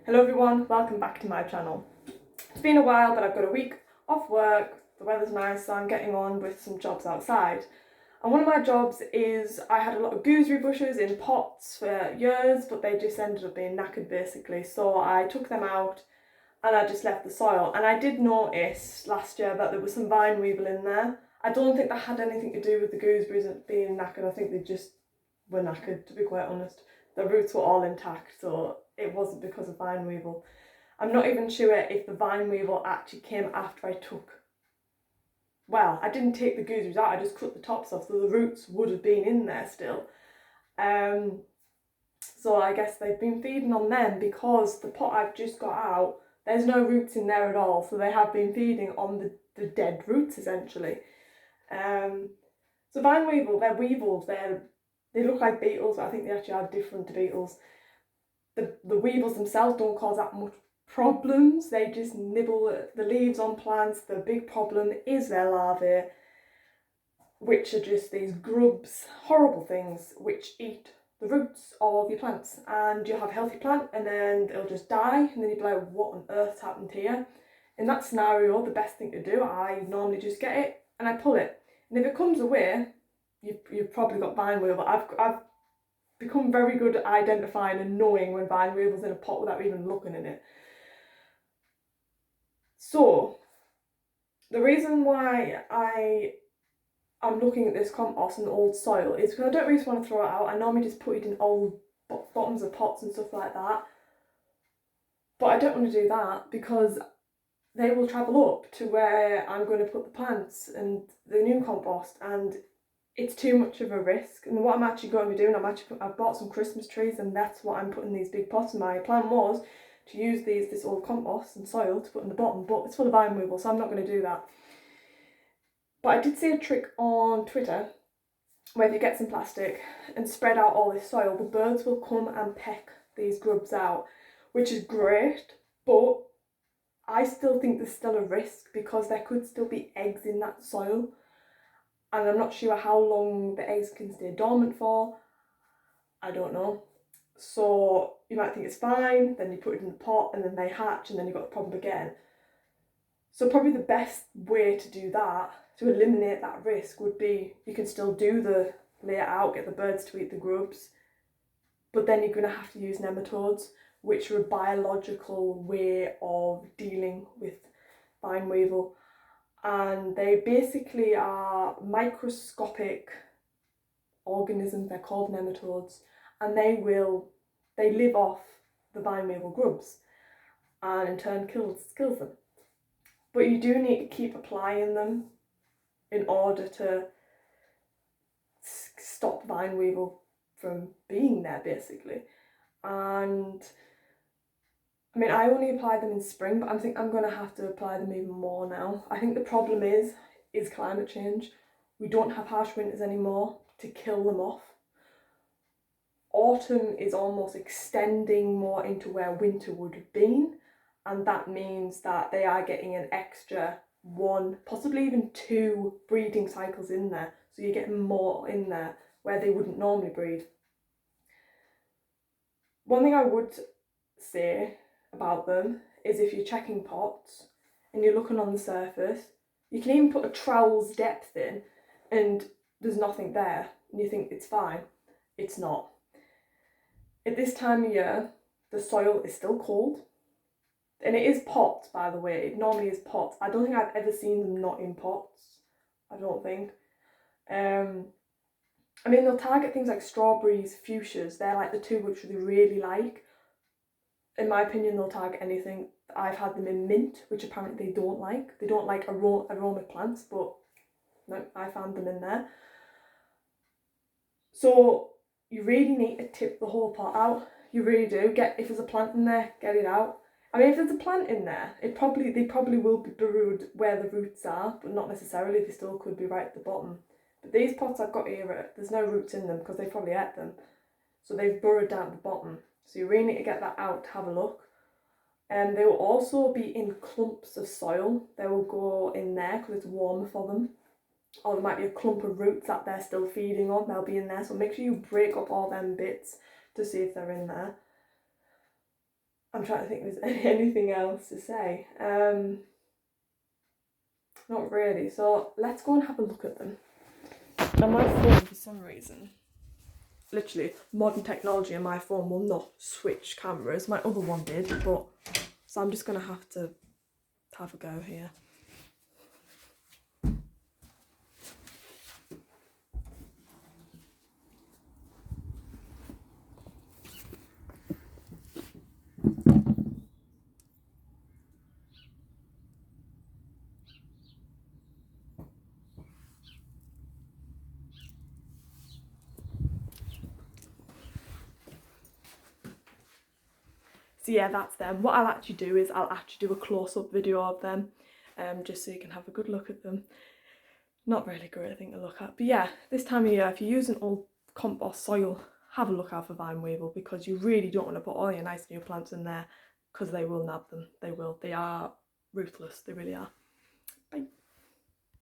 Hello everyone, welcome back to my channel. It's been a while, but I've got a week off work, the weather's nice, so I'm getting on with some jobs outside. And one of my jobs is I had a lot of gooseberry bushes in pots for years, but they just ended up being knackered basically. So I took them out and I just left the soil. And I did notice last year that there was some vine weevil in there. I don't think that had anything to do with the gooseberries being knackered. I think they just were knackered, to be quite honest. The roots were all intact, so it wasn't because of vine weevil. I'm not even sure if the vine weevil actually came after I didn't take the gooseberries out, I just cut the tops off, so the roots would have been in there still. So I guess they've been feeding on them because the pot I've just got out, there's no roots in there at all, so they have been feeding on the dead roots essentially. So vine weevil, they're weevils, they look like beetles, but I think they actually are different to beetles. The weevils themselves don't cause that much problems, they just nibble the leaves on plants. The big problem is their larvae, which are just these grubs, horrible things, which eat the roots of your plants. And you'll have a healthy plant and then it'll just die, and then you'll be like, what on earth's happened here? In that scenario, the best thing to do, I normally just get it and I pull it. And if it comes away, you've probably got vine weevil. I've become very good at identifying and knowing when vine weevil's in a pot without even looking in it. So the reason why I'm looking at this compost and old soil is because I don't really just want to throw it out. I normally just put it in old bottoms of pots and stuff like that. But I don't want to do that because they will travel up to where I'm going to put the plants and the new compost, and it's too much of a risk. And what I'm actually going to be doing, I've bought some Christmas trees, and that's what I'm putting these big pots in. My plan was to use this old compost and soil to put in the bottom, but it's full of vine weevil, so I'm not going to do that. But I did see a trick on Twitter where if you get some plastic and spread out all this soil, the birds will come and peck these grubs out, which is great, but I still think there's still a risk because there could still be eggs in that soil, and I'm not sure how long the eggs can stay dormant for. I don't know. So you might think it's fine, then you put it in the pot and then they hatch and then you've got the problem again. So probably the best way to do that, to eliminate that risk, would be you can still lay it out, get the birds to eat the grubs, but then you're going to have to use nematodes, which are a biological way of dealing with vine weevil. And they basically are microscopic organisms, they're called nematodes, and they live off the vine weevil grubs and in turn kills them. But you do need to keep applying them in order to stop vine weevil from being there basically. And I mean, I only apply them in spring, but I think I'm going to have to apply them even more now. I think the problem is climate change. We don't have harsh winters anymore to kill them off. Autumn is almost extending more into where winter would have been, and that means that they are getting an extra 1, possibly even 2 breeding cycles in there. So you're getting more in there where they wouldn't normally breed. One thing I would say about them is if you're checking pots and you're looking on the surface, you can even put a trowel's depth in and there's nothing there and you think it's fine. It's not. At this time of year, the soil is still cold, and it is pots, by the way. It normally is pots. I don't think I've ever seen them not in pots. I don't think. I mean, they'll target things like strawberries, fuchsias. They're like the two which they really like. In my opinion, they'll target anything. I've had them in mint, which apparently they don't like. They don't like aroma plants, but no, I found them in there. So you really need to tip the whole pot out. You really do. If there's a plant in there, get it out. I mean, if there's a plant in there, they probably will be burrowed where the roots are, but not necessarily. They still could be right at the bottom. But these pots I've got here, there's no roots in them because they probably ate them. So they've burrowed down at the bottom. So you really need to get that out to have a look. And they will also be in clumps of soil. They will go in there because it's warmer for them. Or there might be a clump of roots that they're still feeding on. They'll be in there. So make sure you break up all them bits to see if they're in there. I'm trying to think if there's anything else to say. Not really. So let's go and have a look at them. Now my phone, for some reason, literally modern technology, and my phone will not switch cameras. My other one did, but so I'm just gonna have a go here. So yeah, that's them. What I'll actually do is I'll actually do a close-up video of them, just so you can have a good look at them. Not really great thing to look at, but yeah, this time of year, if you're using old compost soil, have a look out for vine weevil, because you really don't want to put all your nice new plants in there, because they will nab them. They will. They are ruthless. They really are. Bye.